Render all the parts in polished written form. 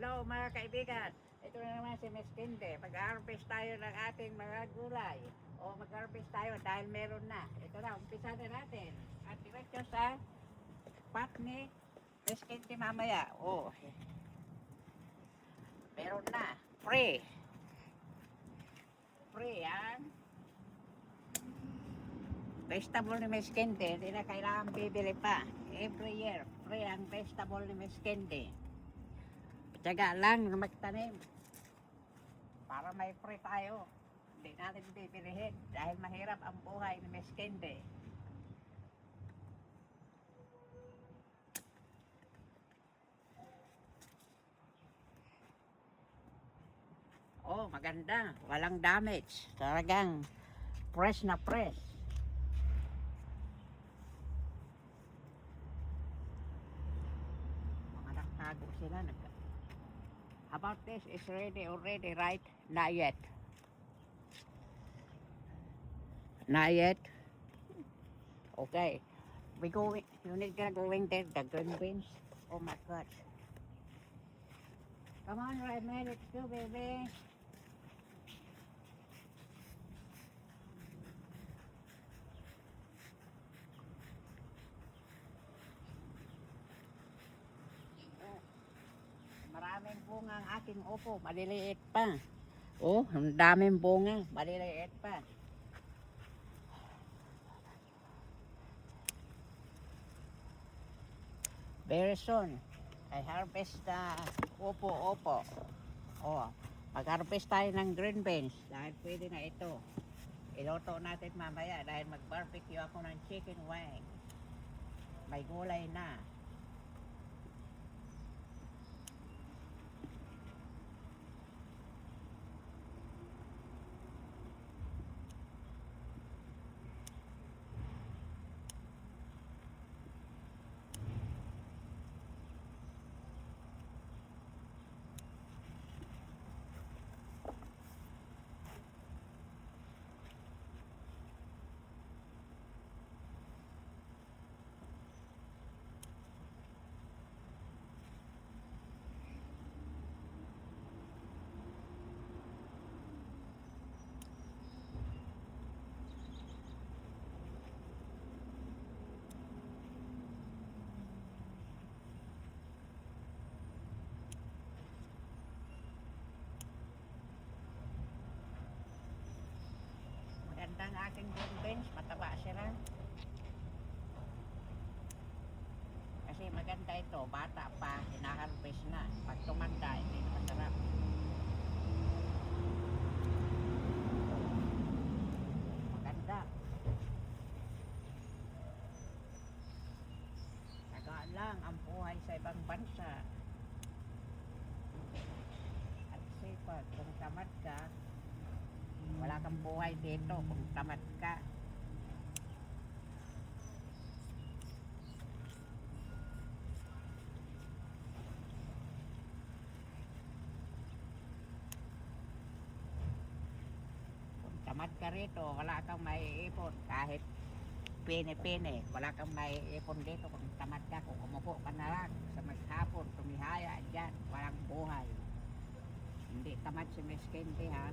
Hello mga kaibigan, ito na naman si Miss Kinde. Mag-harvest tayo ng ating mga gulay. O mag-harvest tayo dahil meron na. Ito na, umpisa na natin. At diretso sa pot ni Miss Kinde mamaya. O, meron na. Free. Free yan. Vegetable ni Miss Kinde, hindi na kailangan bibili pa. Every year, free ang vegetable ni Miss Kinde. Tiyaga lang na magtanim para may free tayo. Hindi natin bibilihin dahil mahirap ang buhay ni Miss Kinde. Oh, maganda. Walang damage. Talagang fresh na fresh. Mga naktago sila. About this is ready already, right? Not yet. Not yet. Okay. We going. You need to going there. The green beans. Oh my God. Come on, right, man. Let's go, baby. Maraming bunga ang aking upo. Maliliit pa. Oh, ang daming bunga. Maliliit pa. Very soon, I harvest the upo. Oh, mag-harvest tayo ng green beans dahil pwede na ito. Iluto natin mamaya dahil mag-barbecue ako ng chicken wing. May gulay na. Maganda ang aking green beans, mataba sila. Kasi maganda ito, bata pa, hinaharvest na. Pag tumanda, hindi na masarap. Maganda. Tagaan lang ang buhay sa ibang bansa. At sipag, kung tamad ka, wala kang buhay dito kung tamad ka. Kung tamad ka rito, wala kang maiipon kahit pene-pene. Wala kang maiipon dito kung tamad ka. Kung umupo ka na lang sa maghapon, tumihaya dyan, walang buhay. Hindi tamad si Miss Kinde, ha?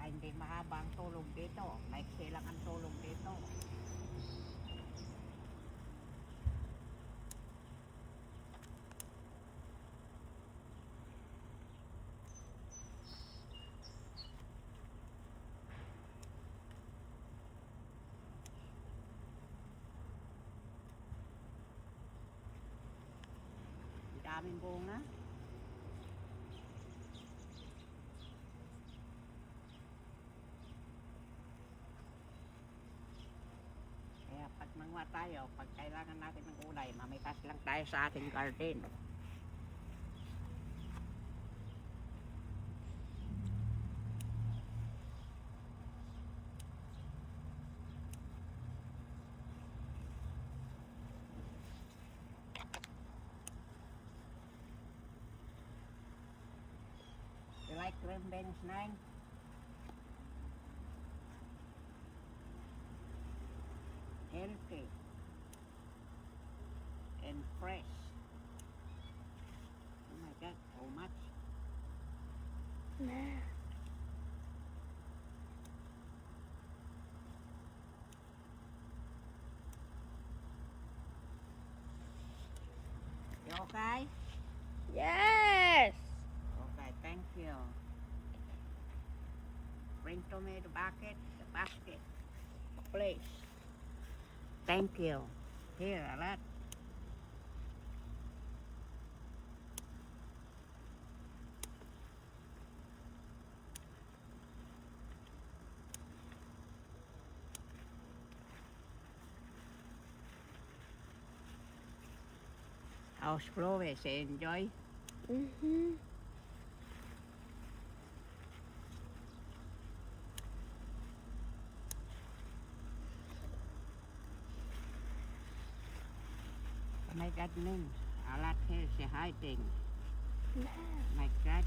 Hindi mahaba ang tulog dito. Maiksi lang ang tulog dito. Daming bunga. Kaya kumuha tayo. Pag kailangan natin ng gulay, mamitas lang tayo sa ating garden. You like green beans, Nine? Healthy and fresh. Oh my God, so much. Nah. You okay? Yes. Okay, thank you. Bring to me the basket, please. Thank you. Here, a lot. How's Chloe? She enjoy? Mm-hmm. Oh my God, Ning. A lot here, she hiding. Nah. My God.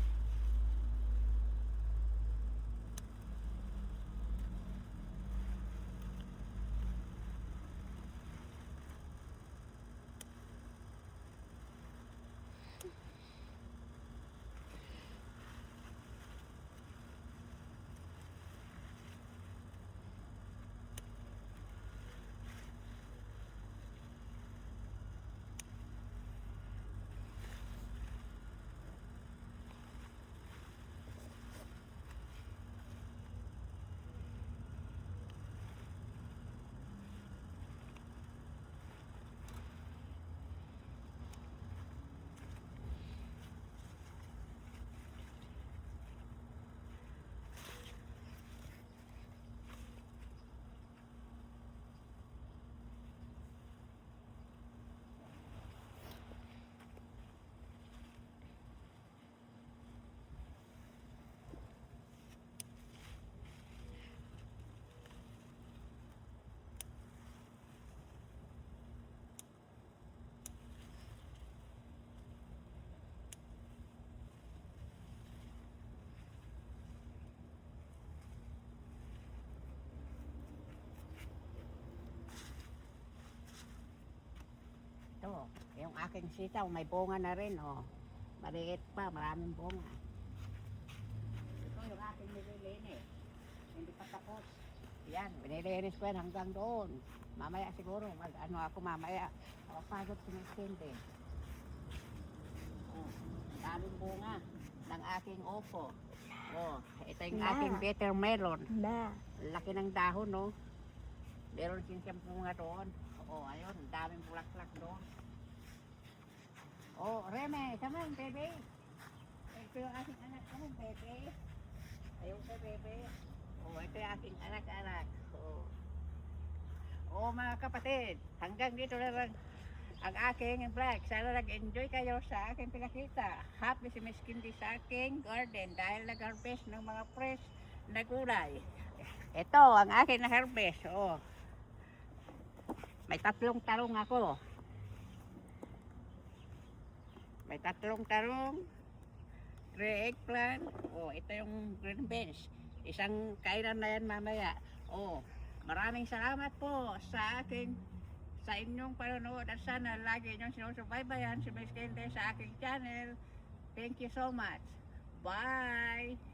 Ito, yung aking sitaw, may bunga na rin, oh. Maliit pa, maraming bunga. Ito yung aking nililinis. Hindi pa tapos. Yan, binilinis ko yan hanggang doon. Mamaya siguro, ano ako mamaya. Pagod si Miss Cindy. Oh, daming bunga ng aking opo. Oh, ito yung aking bitter melon. Nah. Laki ng dahon, no? Meron din siyang bunga doon. Oh, ayun, daming bulaklak doon. Oh, Reme, come on, baby. Ito yung aking anak. Come on, baby. Ayun ka, baby. Oh, ito yung aking anak-anak. Oh. Oh, mga kapatid, hanggang dito na lang ang aking vlog. Sana nag-enjoy kayo sa aking pinakita. Happy si Miss Cindy sa aking garden dahil nag-harvest ng mga fresh na gulay. Ito, ang aking na-harvest. Oh. May 3 tarong ako. May 3 tarong, 3 eggplant. Oh, ito yung green beans. Isang kainan na yan mamaya. Oh, maraming salamat po sa inyong panonood at sana lagi inyong sinusubaybayan si Miss Cindy sa aking channel. Thank you so much. Bye!